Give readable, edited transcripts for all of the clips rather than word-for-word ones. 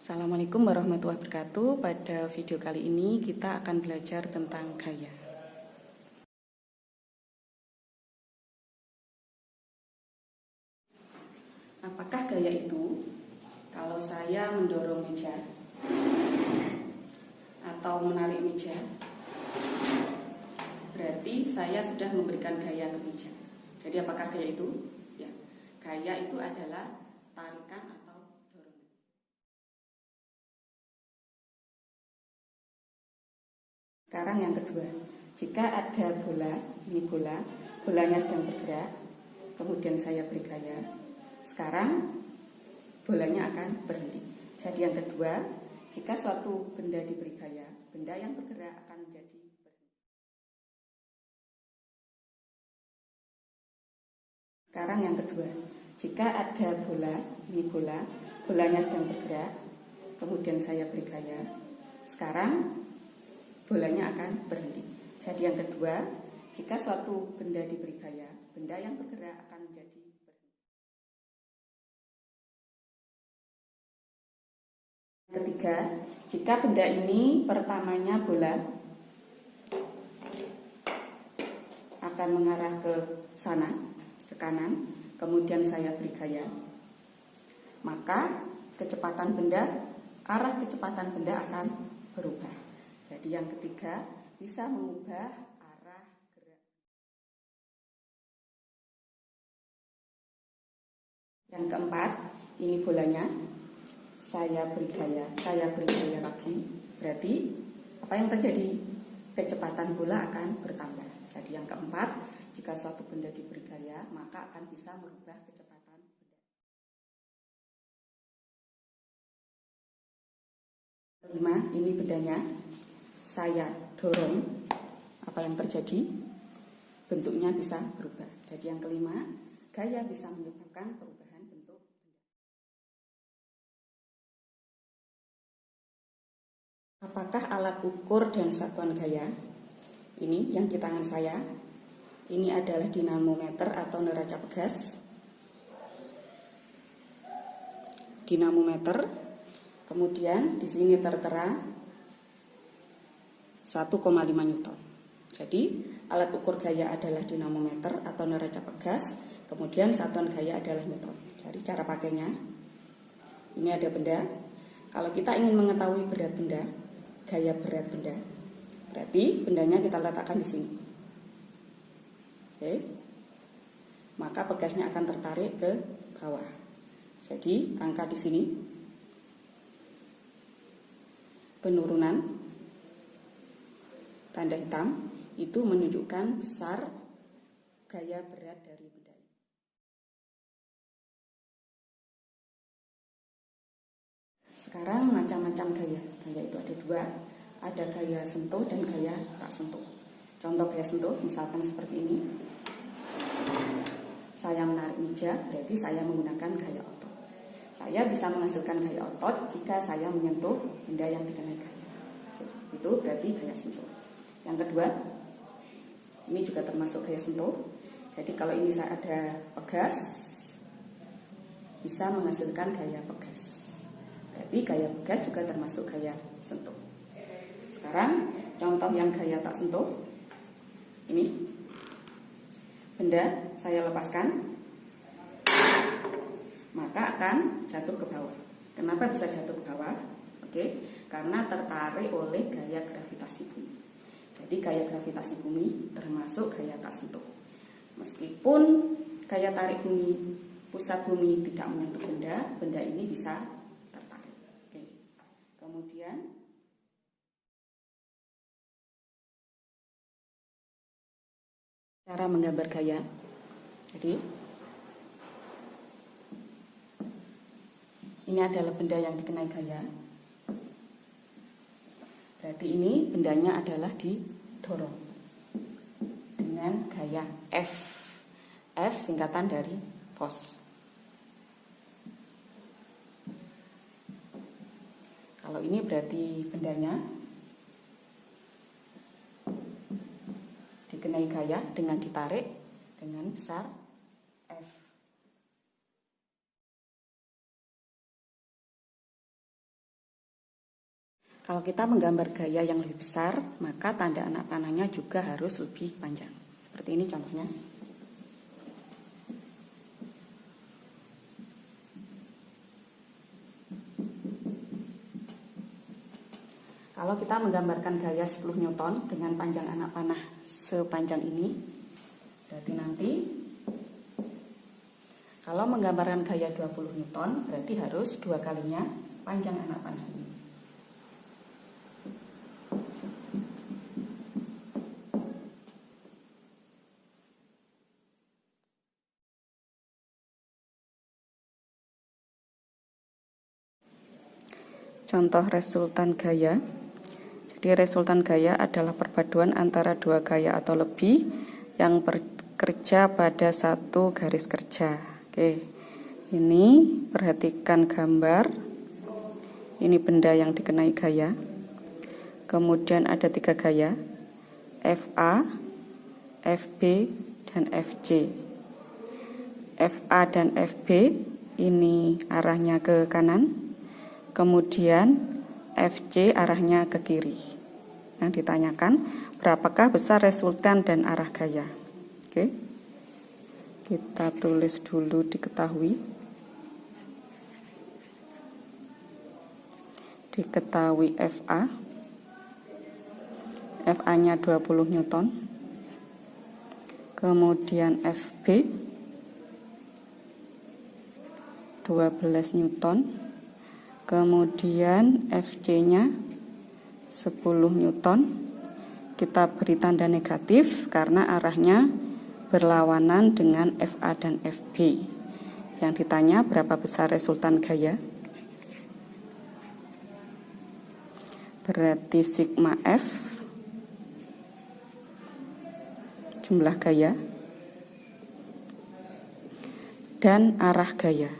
Assalamualaikum warahmatullahi wabarakatuh. Pada video kali ini kita akan belajar tentang gaya. Apakah gaya itu? Kalau saya mendorong meja atau menarik meja, berarti saya sudah memberikan gaya ke meja. Jadi apakah gaya itu? Ya, gaya itu adalah tarikan atau dorongan. Sekarang yang kedua, jika ada bola, ini bolanya sedang bergerak, kemudian saya beri gaya, sekarang bolanya akan berhenti. Jadi yang kedua, jika suatu benda diberi gaya, benda yang bergerak akan menjadi berhenti. Sekarang yang kedua, jika ada bola, ini bolanya sedang bergerak, kemudian saya beri gaya, sekarang bolanya akan berhenti. Jadi yang kedua, jika suatu benda diberi gaya, benda yang bergerak akan menjadi berhenti. Ketiga, jika benda ini pertamanya bola akan mengarah ke sana, ke kanan, kemudian saya beri gaya, maka arah kecepatan benda akan berubah. Jadi yang ketiga, bisa mengubah arah gerak. Yang keempat, ini bolanya, saya beri gaya lagi, berarti apa yang terjadi? Kecepatan bola akan bertambah. Jadi yang keempat, jika suatu benda diberi gaya, maka akan bisa merubah kecepatan benda. Kelima, ini bendanya, saya dorong, apa yang terjadi? Bentuknya bisa berubah. Jadi yang kelima, gaya bisa menyebabkan perubahan bentuk benda. Apakah alat ukur dan satuan gaya? Ini yang di tangan saya. Ini adalah dinamometer atau neraca pegas. Dinamometer. Kemudian di sini tertera 1,5 Newton. Jadi alat ukur gaya adalah dinamometer atau neraca pegas. Kemudian satuan gaya adalah Newton. Jadi cara pakainya, ini ada benda. Kalau kita ingin mengetahui berat benda, gaya berat benda, berarti bendanya kita letakkan di sini. Oke. Maka pegasnya akan tertarik ke bawah. Jadi angka di sini penurunan tanda hitam itu menunjukkan besar gaya berat dari benda ini. Sekarang macam-macam gaya. Gaya itu ada dua. Ada gaya sentuh dan gaya tak sentuh. Contoh gaya sentuh misalkan seperti ini. Saya menarik meja, berarti saya menggunakan gaya otot. Saya bisa menghasilkan gaya otot jika saya menyentuh benda yang dikenai gaya. Itu berarti gaya sentuh. Yang kedua, ini juga termasuk gaya sentuh. Jadi kalau ini saya ada pegas, bisa menghasilkan gaya pegas. Berarti gaya pegas juga termasuk gaya sentuh. Sekarang contoh yang gaya tak sentuh. Ini benda saya lepaskan, maka akan jatuh ke bawah. Kenapa bisa jatuh ke bawah? Oke, karena tertarik oleh gaya gravitasi bumi. Jadi gaya gravitasi bumi termasuk gaya tak sentuh. Meskipun gaya tarik bumi, pusat bumi tidak menyentuh benda ini bisa tertarik. Oke. Kemudian cara menggambar gaya. Jadi ini adalah benda yang dikenai gaya. Berarti ini bendanya adalah didorong dengan gaya F. F singkatan dari force. Kalau ini berarti bendanya dikenai gaya dengan ditarik dengan besar F. Kalau kita menggambar gaya yang lebih besar, maka tanda anak panahnya juga harus lebih panjang. Seperti ini contohnya. Kalau kita menggambarkan gaya 10 Newton dengan panjang anak panah sepanjang ini, berarti nanti kalau menggambarkan gaya 20 Newton, berarti harus 2 kalinya panjang anak panah ini. Contoh resultan gaya. Jadi resultan gaya adalah perpaduan antara 2 gaya atau lebih yang bekerja pada satu garis kerja. Oke, ini perhatikan gambar. Ini benda yang dikenai gaya. Kemudian ada 3 gaya, FA, FB, dan FJ. FA dan FB ini arahnya ke kanan. Kemudian FC arahnya ke kiri. Yang ditanyakan, berapakah besar resultan dan arah gaya? Oke. Kita tulis dulu diketahui. Diketahui FA. FA-nya 20 Newton. Kemudian FB 12 Newton. Kemudian FC-nya 10 Newton. Kita beri tanda negatif karena arahnya berlawanan dengan FA dan FB. Yang ditanya berapa besar resultan gaya? Berarti sigma F jumlah gaya dan arah gaya.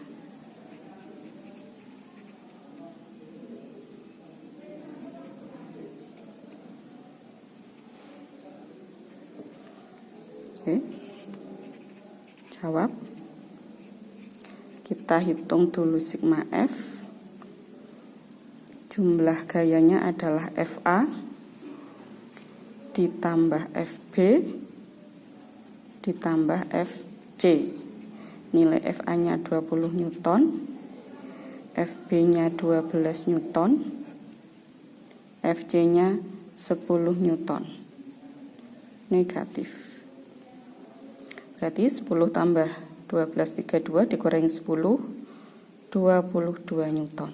Oke, jawab. Kita hitung dulu sigma F. Jumlah gayanya adalah FA ditambah FB ditambah FC. Nilai FA-nya 20 Newton, FB-nya 12 Newton, FC-nya 10 Newton. Negatif. Berarti 10 tambah 12, 32 dikurangi 10, 22 Newton.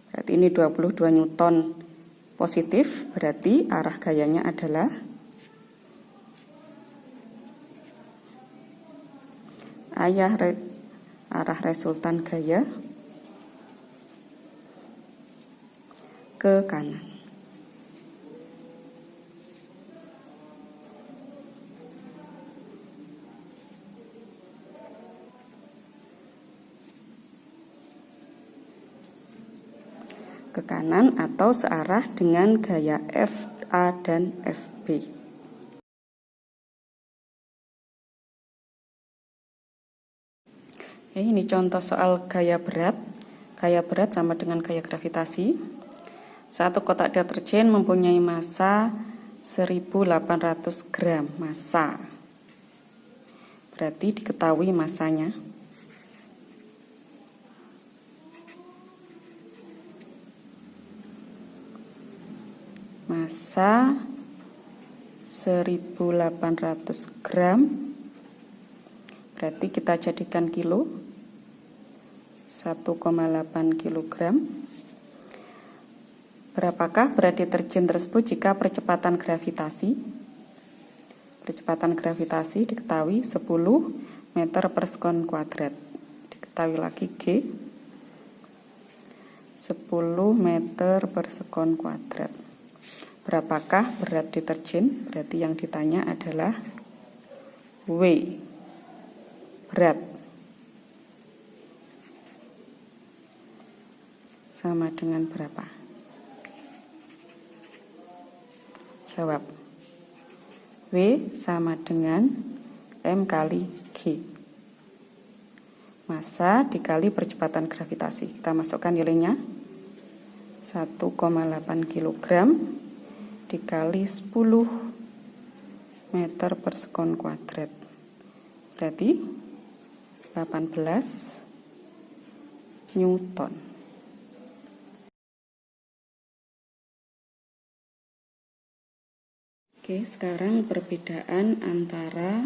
Berarti ini 22 Newton positif, berarti arah gayanya adalah arah resultan gaya ke kanan. Ke kanan atau searah dengan gaya FA dan FB. Ini contoh soal gaya berat. Gaya berat sama dengan gaya gravitasi. Satu kotak deterjen mempunyai massa 1800 gram massa. Berarti diketahui massanya. Massa 1800 gram. Berarti kita jadikan kilo. 1,8 kilogram. Berapakah berat deterjen tersebut jika percepatan gravitasi? Percepatan gravitasi diketahui 10 meter per sekon kuadrat. Diketahui lagi G. 10 meter per sekon kuadrat. Berapakah berat deterjen? Berarti yang ditanya adalah W. Berat. Sama dengan berapa? Jawab. W sama dengan M kali G. Massa dikali percepatan gravitasi. Kita masukkan nilainya. 1,8 kg dikali 10 meter per sekon kuadrat. Berarti 18 Newton. Oke, sekarang perbedaan antara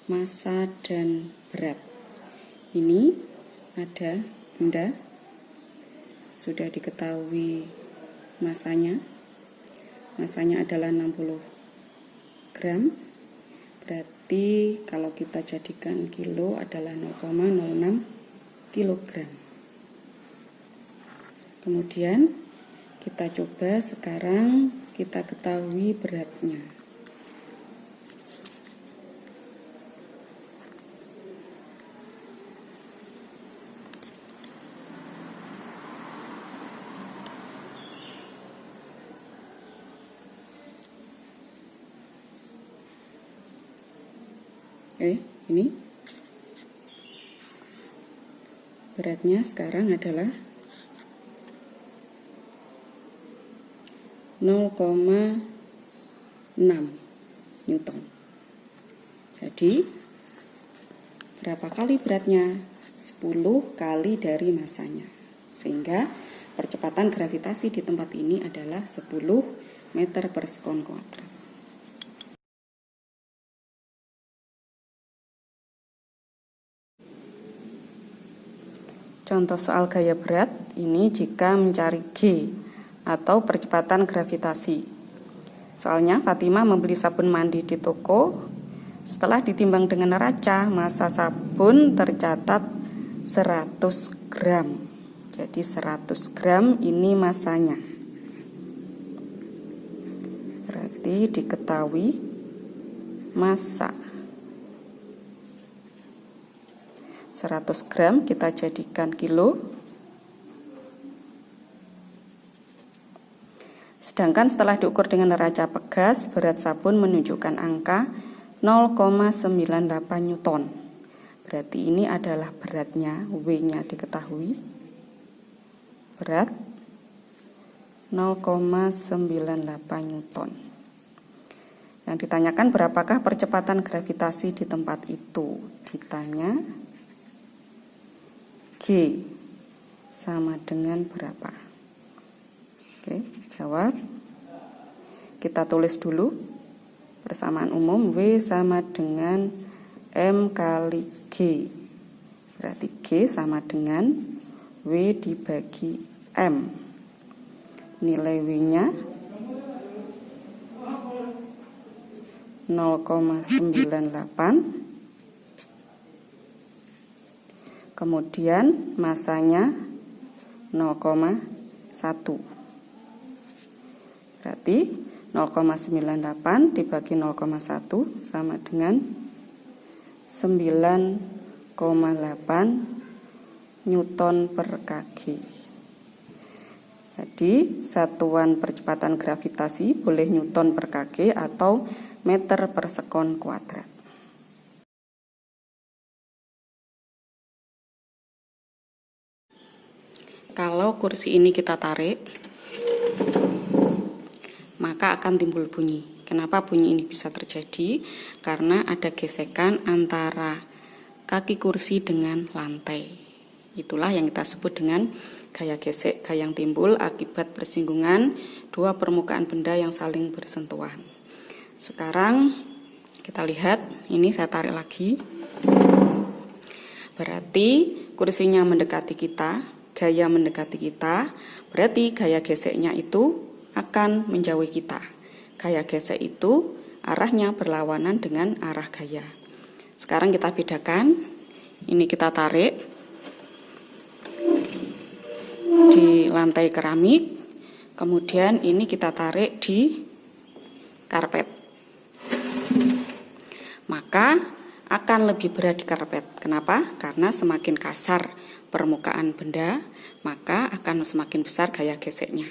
massa dan berat. Ini ada benda, sudah diketahui massanya. Massanya adalah 60 gram. Berarti kalau kita jadikan kilo adalah 0,06 kilogram. Kemudian kita coba sekarang kita ketahui beratnya. Ini beratnya sekarang adalah 0,6 Newton. Jadi berapa kali beratnya? 10 kali dari massanya. Sehingga percepatan gravitasi di tempat ini adalah 10 meter per sekon kuadrat. Contoh soal gaya berat ini jika mencari G atau percepatan gravitasi. Soalnya Fatimah membeli sabun mandi di toko. Setelah ditimbang dengan neraca, massa sabun tercatat 100 gram. Jadi 100 gram ini massanya. Berarti diketahui massa 100 gram kita jadikan kilo. Sedangkan setelah diukur dengan neraca pegas, berat sabun menunjukkan angka 0,98 Newton. Berarti ini adalah beratnya, W-nya diketahui. Berat 0,98 Newton. Yang ditanyakan berapakah percepatan gravitasi di tempat itu? Ditanya G sama dengan berapa? Oke, jawab. Kita tulis dulu. Persamaan umum W sama dengan M kali G. Berarti G sama dengan W dibagi M. Nilai W-nya 0,98. Kemudian massanya 0,1. Berarti 0,98 dibagi 0,1 sama dengan 9,8 Newton per kg. Jadi satuan percepatan gravitasi boleh Newton per kg atau meter per sekon kuadrat. Kalau kursi ini kita tarik, maka akan timbul bunyi. Kenapa bunyi ini bisa terjadi? Karena ada gesekan antara kaki kursi dengan lantai. Itulah yang kita sebut dengan gaya gesek, gaya yang timbul akibat persinggungan dua permukaan benda yang saling bersentuhan. Sekarang kita lihat, ini saya tarik lagi. Berarti kursinya mendekati kita. Gaya mendekati kita, berarti gaya geseknya itu akan menjauhi kita. Gaya gesek itu arahnya berlawanan dengan arah gaya. Sekarang kita bedakan, ini kita tarik di lantai keramik, kemudian ini kita tarik di karpet. Maka akan lebih berat di karpet. Kenapa? Karena semakin kasar permukaan benda, maka akan semakin besar gaya geseknya.